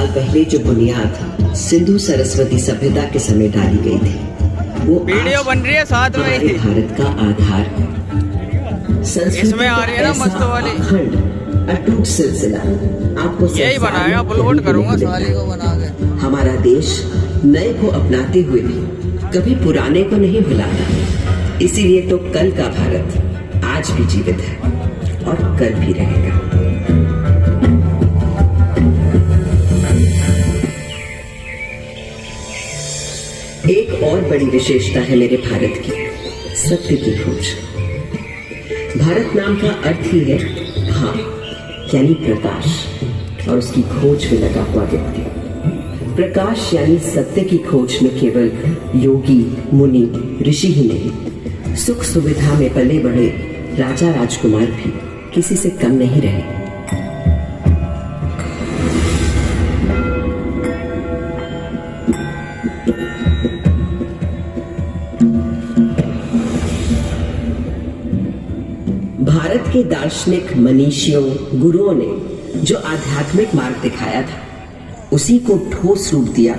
साल पहले जो बुनियाद सिंधु सरस्वती सभ्यता के समय डाली गई थी, वो वीडियो बन रही है साथ में ही। भारत का आधार इसमें आ रही है ना मस्त वाली अखंड अटूट सिलसिला आपको यही बनाएगा, अपलोड करूंगा सारी को बना के। हमारा देश नए को अपनाते हुए भी कभी पुराने को नहीं भुलाता, इसीलिए तो कल का भारत आज भी जीवित है और कल भी रहेगा। एक और बड़ी विशेषता है मेरे भारत की, सत्य की खोज। भारत नाम का अर्थ ही है भा यानी प्रकाश, और उसकी खोज में लगा हुआ व्यक्ति। प्रकाश यानी सत्य की खोज में केवल योगी, मुनि, ऋषि ही नहीं, सुख सुविधा में पले बढ़े राजा राजकुमार भी किसी से कम नहीं रहे। भारत के दार्शनिक मनीषियों, गुरुओं ने जो आध्यात्मिक मार्ग दिखाया था, उसी को ठोस रूप दिया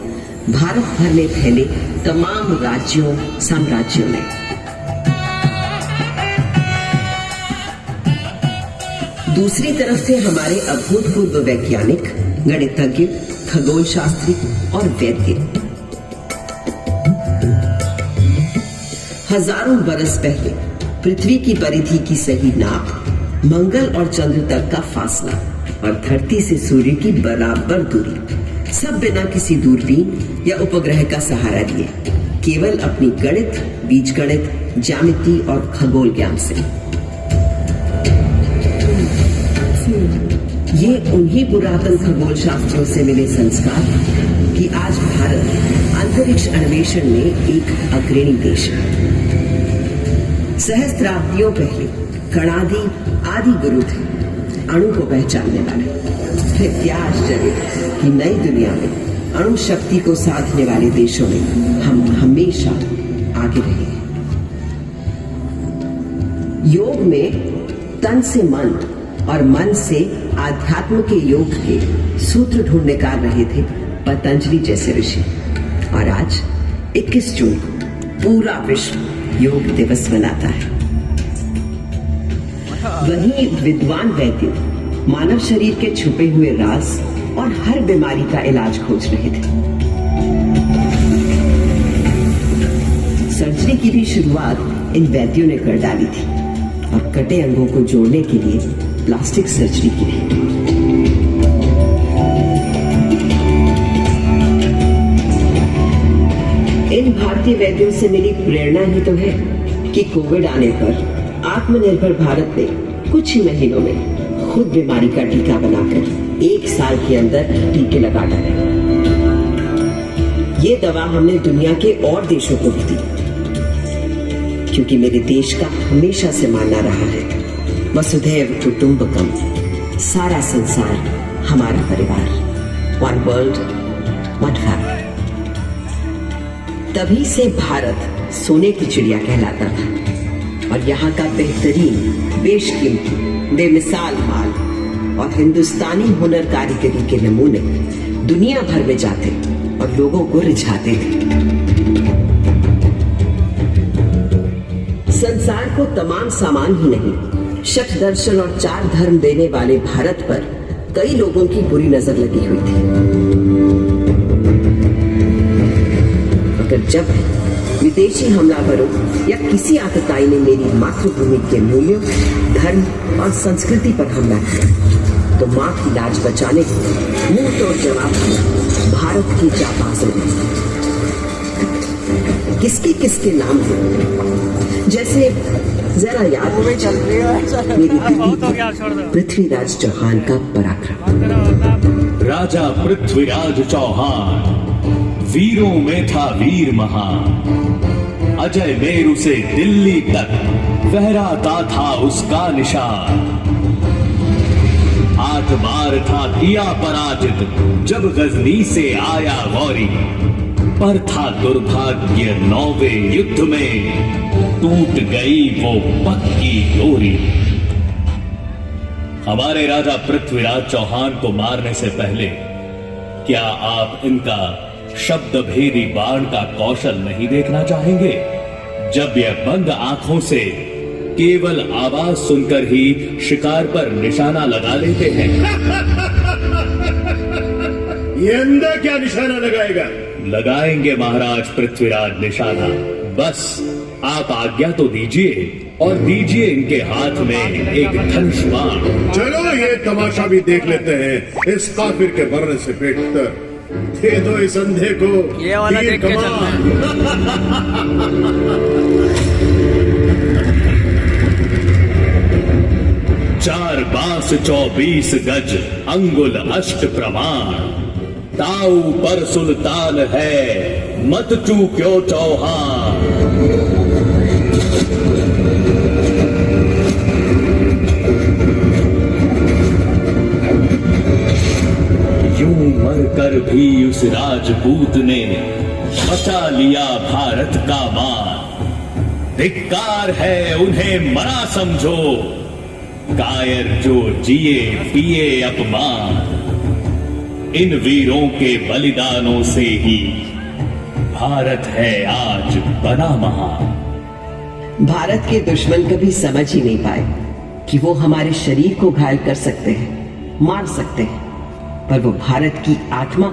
भारत भर में फैले तमाम राज्यों, साम्राज्यों ने। दूसरी तरफ से हमारे अभूतपूर्व वैज्ञानिक, गणितज्ञ, खगोल शास्त्री और वैद्य हजारों बरस पहले पृथ्वी की परिधि की सही नाप, मंगल और चंद्र तक का फासला और धरती से सूर्य की बराबर दूरी, सब बिना किसी दूरबीन या उपग्रह का सहारा लिए, केवल अपनी गणित, बीजगणित, ज्यामिति और खगोल ज्ञान से। ये उन्हीं पुरातन खगोल शास्त्रियों से मिले संस्कार कि आज भारत अंतरिक्ष अन्वेषण में एक अग्रणी देश है। सहस्त्राब्दियों पहले कणादि आदि गुरु थे अणु को पहचानने वाले। फिर क्या आश्चर्य कि नई दुनिया में अणु शक्ति को साधने वाले देशों में हम हमेशा आगे रहे हैं। योग में तन से मन और मन से आध्यात्म के योग के सूत्र ढूंढने का रहे थे पतंजलि जैसे ऋषि। और आज 21 जून को पूरा विश्व योग दिवस मनाता है। वहीं विद्वान वैद्य मानव शरीर के छुपे हुए राज और हर बीमारी का इलाज खोज रहे थे। सर्जरी की भी शुरुआत इन वैद्यों ने कर डाली थी और कटे अंगों को जोड़ने के लिए प्लास्टिक सर्जरी की है। इन भारतीय वैद्यों से मिली प्रेरणा ही तो है कि कोविड आने पर आत्मनिर्भर भारत ने कुछ ही महीनों में खुद बीमारी का टीका बनाकर 1 साल के अंदर टीके लगा डाले। ये दवा हमने दुनिया के और देशों को भी दी, क्योंकि मेरे देश का हमेशा से मानना रहा है वसुधैव कुटुंबकम, सारा संसार हमारा परिवार, वन वर्ल्ड वन फैमिली। तभी से भारत सोने की चिड़िया कहलाता था और यहाँ का बेहतरीन, बेशकीमती, बेमिसाल माल और हिंदुस्तानी हुनर कारीगरी के नमूने दुनिया भर में जाते और लोगों को रिझाते थे। संसार को तमाम सामान ही नहीं, शक दर्शन और 4 धर्म देने वाले भारत पर कई लोगों की बुरी नजर लगी हुई थी। मगर जब विदेशी हमलावरों या किसी आतताई ने मेरी मातृभूमि के मूल्यों, धर्म और संस्कृति पर हमला किया, तो मां की लाज बचाने को मुंह तोड़ जवाब दिया भारत की जाबाजों ने। किसके नाम है, जैसे जरा याद मेरी पृथ्वीराज चौहान का पराक्रम। राजा पृथ्वीराज चौहान वीरों में था वीर महान, अजय मेरु से दिल्ली तक फहराता था उसका निशान। 8 बार था किया पराजित जब गजनी से आया गौरी, पर था दुर्भाग्य 9वें युद्ध में टूट गई वो पक्की डोरी। हमारे राजा पृथ्वीराज चौहान को मारने से पहले क्या आप इनका शब्द भेदी बाण का कौशल नहीं देखना चाहेंगे? जब यह बंद आंखों से केवल आवाज सुनकर ही शिकार पर निशाना लगा लेते हैं। ये अंधा क्या निशाना लगाएगा? लगाएंगे महाराज पृथ्वीराज निशाना। बस आप आज्ञा तो दीजिए और दीजिए इनके हाथ में एक धनुष बाण। चलो ये तमाशा भी देख लेते हैं इस काफिर के मरने से बेहतर। दे दो इस अंधे को ये वाला तीर देख के कमान। चार बांस 24 गज अंगुल अष्ट प्रमाण। ताऊ पर सुल्तान है मत चूक्यो चौहान। यूं मरकर भी उस राजपूत ने बचा लिया भारत का मान। धिक्कार है उन्हें मरा समझो, कायर जो जिए पिए अपमान। इन वीरों के बलिदानों से ही भारत है आज बना महान। भारत के दुश्मन कभी समझ ही नहीं पाए कि वो हमारे शरीर को घायल कर सकते हैं, मार सकते हैं, पर वो भारत की आत्मा